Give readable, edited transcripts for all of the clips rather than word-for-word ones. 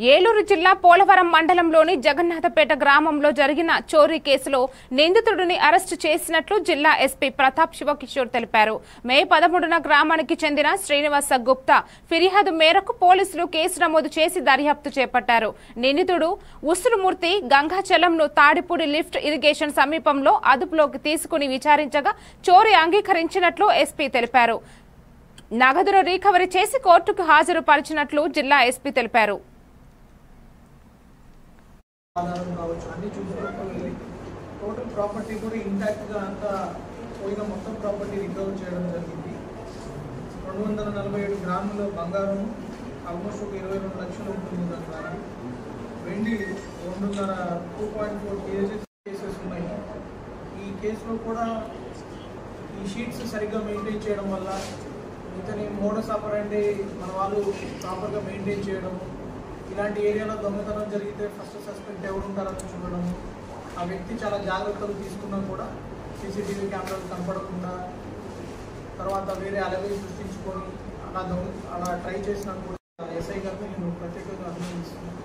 ఏలూరు జిల్లా పోలవరం మండలంలోని జగన్నాథపేట గ్రామంలో జరిగిన చోరీ కేసులో నిందితుడిని అరెస్టు చేసినట్లు జిల్లా ఎస్పీ ప్రతాప్ శివకిషోర్ తెలిపారు. మే 13న గ్రామానికి చెందిన శ్రీనివాస గుప్తా ఫిర్యాదు మేరకు పోలీసులు కేసు నమోదు చేసి దర్యాప్తు చేపట్టారు. నిందితుడు ఉసురుమూర్తి గంగాచలంను తాడిపూడి లిఫ్ట్ ఇరిగేషన్ సమీపంలో అదుపులోకి తీసుకుని విచారించగా చోరీ అంగీకరించినట్లు ఎస్పీ తెలిపారు. నగదును రికవరీ చేసి కోర్టుకు హాజరుపరిచినట్లు జిల్లా ఎస్పీ తెలిపారు. ఆధారం కావచ్చు అన్ని చూసుకొని టోటల్ ప్రాపర్టీ కూడా ఇంటాక్ట్గా అంతా పోయిన మొత్తం ప్రాపర్టీ రికవర్ చేయడం జరిగింది. 247 గ్రాముల బంగారం, ఆల్మోస్ట్ ఒక 22 లక్షలు ఉంటుంది దాని వెండి 2.4 కేసెస్ ఉన్నాయి. ఈ కేసులో కూడా ఈ షీట్స్ సరిగ్గా మెయింటైన్ చేయడం వల్ల ఇతని మోడస్ ఆపరెండి మన వాళ్ళు ప్రాపర్గా మెయింటైన్ చేయడం, ఇలాంటి ఏరియాలో దొంగతనం జరిగితే ఫస్ట్ సస్పెక్ట్ ఎవరు ఉంటారని చూడడం, ఆ వ్యక్తి చాలా జాగ్రత్తలు తీసుకున్నా కూడా సీసీటీవీ కెమెరాలు కనపడకుండా తర్వాత వేరే అలవే సృష్టించుకొని అలా ట్రై చేసినా కూడా ఎస్ఐ గారిని నేను ప్రత్యేకంగా అభినందిస్తున్నాను.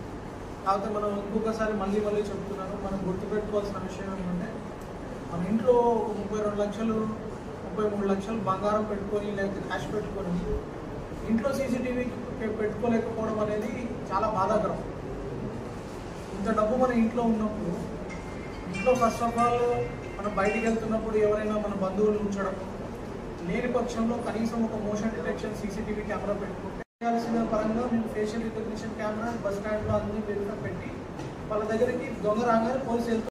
కాకపోతే మనం ఇంకొకసారి మళ్ళీ చెప్తున్నాను, మనం గుర్తుపెట్టుకోవాల్సిన విషయం ఏంటంటే మన ఇంట్లో ఒక 32 లక్షలు 33 లక్షలు బంగారం పెట్టుకొని లేకపోతే క్యాష్ పెట్టుకొని ఇంట్లో సీసీటీవీ పెట్టుకోలేకపోవడం అనేది చాలా బాధాకరం. ఇంత డబ్బు మన ఇంట్లో ఉన్నప్పుడు ఇంట్లో ఫస్ట్ ఆఫ్ ఆల్ మనం బయటికి వెళ్తున్నప్పుడు ఎవరైనా మన బంధువులు ఉంచడం లేని పక్షంలో కనీసం ఒక మోషన్ డిటెక్షన్ సీసీటీవీ కెమెరా పెట్టుకుంటే చేయాల్సిన పరంగా మేము ఫేషియల్ రికగ్నిషన్ కెమెరా బస్ స్టాండ్లో అన్ని పెట్టి వాళ్ళ దగ్గరికి దొంగ రాగానే పోలీసు